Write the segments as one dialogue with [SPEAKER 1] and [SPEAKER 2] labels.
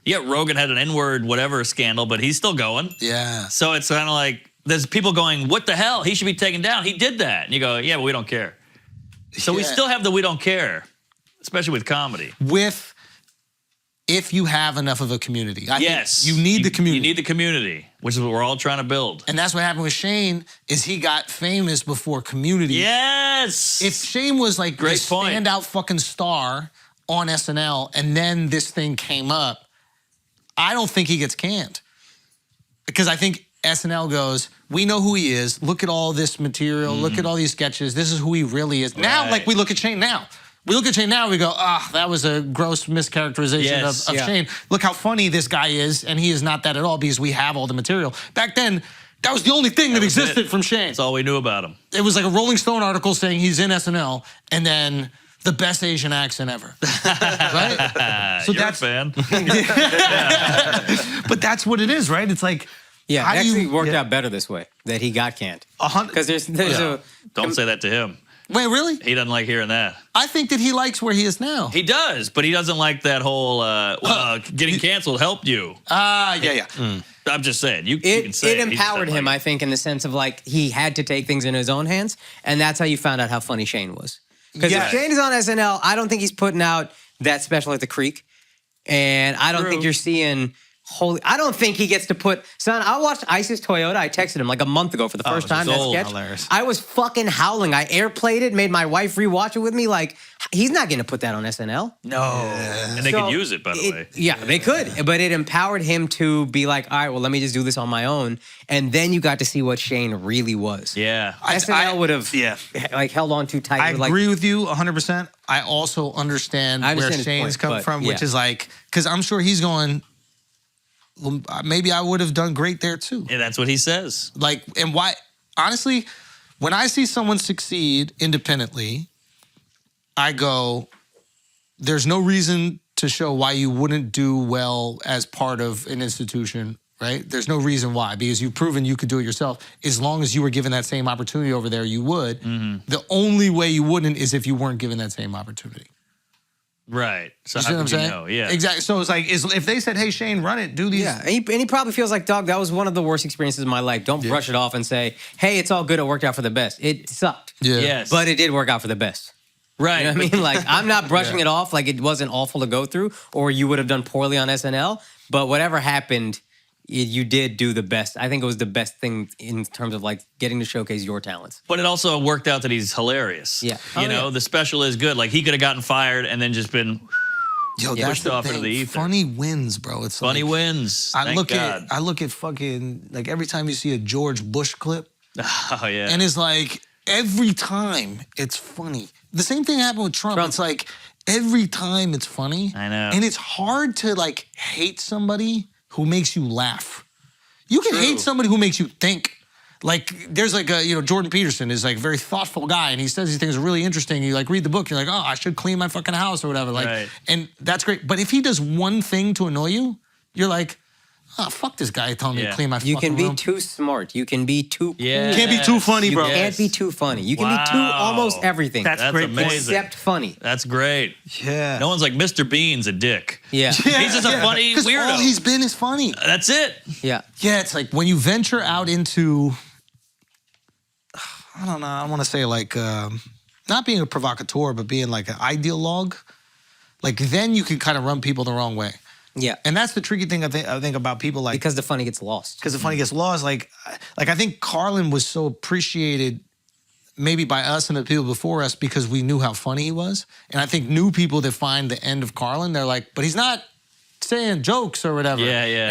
[SPEAKER 1] Yeah, Rogan had an N-word whatever scandal, but he's still going.
[SPEAKER 2] Yeah.
[SPEAKER 1] So it's kind of like there's people going, what the hell? He should be taken down. He did that. And you go, yeah, but we don't care. So we still have the we don't care, especially with comedy.
[SPEAKER 2] If you have enough of a community. I think
[SPEAKER 1] you
[SPEAKER 2] need the community.
[SPEAKER 1] You need the community, which is what we're all trying to build.
[SPEAKER 2] And that's what happened with Shane, is he got famous before community.
[SPEAKER 1] Yes!
[SPEAKER 2] If Shane was like
[SPEAKER 1] Great
[SPEAKER 2] this
[SPEAKER 1] point.
[SPEAKER 2] standout fucking star on SNL and then this thing came up, I don't think he gets canned. Because I think SNL goes, we know who he is. Look at all this material. Look at all these sketches. This is who he really is. Now, like we look at Shane now. We look at Shane now, we go, that was a gross mischaracterization of Shane. Look how funny this guy is, and he is not that at all because we have all the material. Back then, that was the only thing that existed from Shane.
[SPEAKER 1] That's all we knew about him.
[SPEAKER 2] It was like a Rolling Stone article saying he's in SNL, and then the best Asian accent ever. Right?
[SPEAKER 1] So you're a fan.
[SPEAKER 2] But that's what it is, right? It's like,
[SPEAKER 3] yeah, it actually worked out better this way, that he got canned. Because there's a...
[SPEAKER 1] Don't say that to him.
[SPEAKER 2] Wait, really?
[SPEAKER 1] He doesn't like hearing that.
[SPEAKER 2] I think that he likes where he is now.
[SPEAKER 1] He does, but he doesn't like that whole getting canceled helped you.
[SPEAKER 2] Yeah.
[SPEAKER 1] I'm just saying. You can say
[SPEAKER 3] it empowered him, I think, in the sense of like he had to take things in his own hands, and that's how you found out how funny Shane was. Because if Shane is on SNL, I don't think he's putting out that special at the Creek, and I don't think you're seeing... I don't think he gets to put... Son, I watched Isis Toyota. I texted him like a month ago for the first time, that sketch.
[SPEAKER 2] Hilarious.
[SPEAKER 3] I was fucking howling. I airplayed it, made my wife rewatch it with me. Like, he's not going to put that on SNL.
[SPEAKER 1] No. And they could use it, by the way.
[SPEAKER 3] Yeah, they could. But it empowered him to be like, all right, well, let me just do this on my own. And then you got to see what Shane really was.
[SPEAKER 1] Yeah.
[SPEAKER 3] SNL would have like held on too tight.
[SPEAKER 2] I agree with you 100%. I also understand where Shane's coming from, which is like... Because I'm sure he's going... Well, maybe I would have done great there too.
[SPEAKER 1] Yeah, that's what he says.
[SPEAKER 2] Like, and why? Honestly, when I see someone succeed independently, I go, there's no reason to show why you wouldn't do well as part of an institution, right? There's no reason why, because you've proven you could do it yourself. As long as you were given that same opportunity over there, you would. The only way you wouldn't is if you weren't given that same opportunity.
[SPEAKER 1] Right. So
[SPEAKER 2] you see what I'm saying?
[SPEAKER 1] Know? Yeah.
[SPEAKER 2] Exactly. So it's like, if they said, hey, Shane, run it, do these.
[SPEAKER 3] Yeah, and he probably feels like, dog, that was one of the worst experiences of my life. Don't brush it off and say, hey, it's all good, it worked out for the best. It sucked.
[SPEAKER 2] Yeah.
[SPEAKER 1] Yes.
[SPEAKER 3] But it did work out for the best.
[SPEAKER 1] Right.
[SPEAKER 3] You know what I mean? Like, I'm not brushing it off like it wasn't awful to go through or you would have done poorly on SNL. But whatever happened, you did do the best. I think it was the best thing in terms of like getting to showcase your talents.
[SPEAKER 1] But it also worked out that he's hilarious.
[SPEAKER 3] Yeah.
[SPEAKER 1] You know, the special is good. Like, he could have gotten fired and then just been...
[SPEAKER 2] Yo,
[SPEAKER 1] pushed off into the ether.
[SPEAKER 2] Funny wins, bro. It's
[SPEAKER 1] funny
[SPEAKER 2] like,
[SPEAKER 1] wins.
[SPEAKER 2] I look at fucking, like, every time you see a George Bush clip.
[SPEAKER 1] Oh, yeah.
[SPEAKER 2] And it's like, every time it's funny. The same thing happened with Trump. It's like, every time it's funny.
[SPEAKER 1] I know.
[SPEAKER 2] And it's hard to, like, hate somebody who makes you laugh. You can hate somebody who makes you think. Like, there's like a, Jordan Peterson is like a very thoughtful guy, and he says these things are really interesting. You like read the book, you're like, oh, I should clean my fucking house or whatever. Like, and that's great. But if he does one thing to annoy you, you're like, oh, fuck this guy telling me to clean my fucking room.
[SPEAKER 3] You can be too smart. You can be too cool.
[SPEAKER 2] You can't be too funny, bro.
[SPEAKER 3] You can't be too funny. You can be too almost everything.
[SPEAKER 2] That's great.
[SPEAKER 1] Amazing.
[SPEAKER 3] Except funny.
[SPEAKER 1] That's great.
[SPEAKER 2] Yeah.
[SPEAKER 1] No one's like, Mr. Bean's a dick.
[SPEAKER 3] Yeah.
[SPEAKER 1] He's just a funny weirdo.
[SPEAKER 2] Because all he's been is funny.
[SPEAKER 1] That's it.
[SPEAKER 3] Yeah.
[SPEAKER 2] Yeah, it's like when you venture out into... I don't know, I want to say like, not being a provocateur, but being like an ideologue, like then you can kind of run people the wrong way.
[SPEAKER 3] Yeah.
[SPEAKER 2] And that's the tricky thing I think about people like...
[SPEAKER 3] Because the funny gets lost.
[SPEAKER 2] Because the funny gets lost. Like I think Carlin was so appreciated maybe by us and the people before us because we knew how funny he was. And I think new people that find the end of Carlin, they're like, but he's not saying jokes or whatever.
[SPEAKER 1] Yeah, yeah.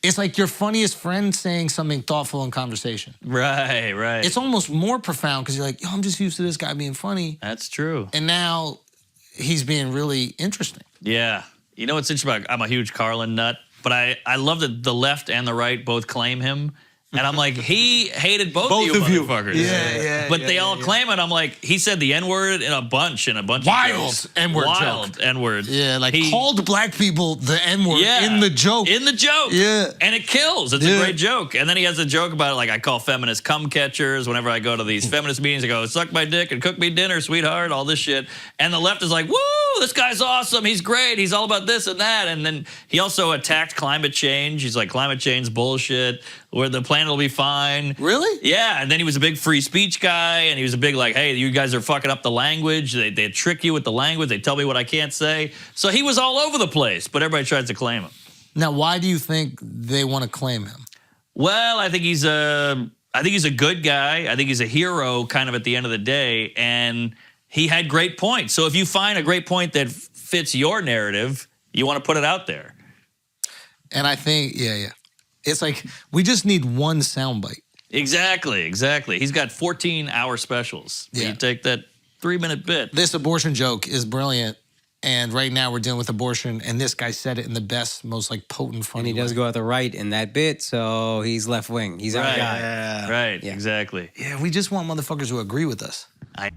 [SPEAKER 2] It's like your funniest friend saying something thoughtful in conversation.
[SPEAKER 1] Right, right.
[SPEAKER 2] It's almost more profound because you're like, yo, I'm just used to this guy being funny.
[SPEAKER 1] That's true.
[SPEAKER 2] And now he's being really interesting.
[SPEAKER 1] Yeah. You know what's interesting about, I'm a huge Carlin nut, but I love that the left and the right both claim him And I'm like, he hated both
[SPEAKER 2] Both
[SPEAKER 1] of
[SPEAKER 2] of you.
[SPEAKER 1] motherfuckers.
[SPEAKER 2] Yeah.
[SPEAKER 1] But they all claim it. I'm like, he said the N-word in a bunch of
[SPEAKER 2] Wild
[SPEAKER 1] jokes.
[SPEAKER 2] N-word
[SPEAKER 1] Wild
[SPEAKER 2] joke.
[SPEAKER 1] N-word.
[SPEAKER 2] Yeah, like
[SPEAKER 1] He-
[SPEAKER 2] called black people the N-word in the joke.
[SPEAKER 1] In the joke.
[SPEAKER 2] Yeah.
[SPEAKER 1] And it kills. It's a great joke. And then he has a joke about it, like, I call feminists cum catchers. Whenever I go to these feminist meetings, I go, suck my dick and cook me dinner, sweetheart, all this shit. And the left is like, woo, this guy's awesome. He's great. He's all about this and that. And then he also attacked climate change. He's like, climate change bullshit, where the planet will be fine.
[SPEAKER 2] Really?
[SPEAKER 1] Yeah, and then he was a big free speech guy, and he was a big like, hey, you guys are fucking up the language. They trick you with the language. They tell me what I can't say. So he was all over the place, but everybody tries to claim him.
[SPEAKER 2] Now, why do you think they want to claim him?
[SPEAKER 1] Well, I think he's a good guy. I think he's a hero kind of at the end of the day, and he had great points. So if you find a great point that fits your narrative, you want to put it out there.
[SPEAKER 2] And I think, it's like we just need one soundbite.
[SPEAKER 1] Exactly. He's got 14-hour specials.
[SPEAKER 2] Yeah.
[SPEAKER 1] You take that 3-minute bit.
[SPEAKER 2] This abortion joke is brilliant. And right now we're dealing with abortion, and this guy said it in the best, most like potent, funny
[SPEAKER 3] And he does
[SPEAKER 2] way.
[SPEAKER 3] go out the right in that bit, so he's left wing. He's our guy.
[SPEAKER 2] Yeah.
[SPEAKER 1] Right,
[SPEAKER 3] Yeah.
[SPEAKER 1] exactly.
[SPEAKER 2] Yeah, we just want motherfuckers who agree with us.
[SPEAKER 1] I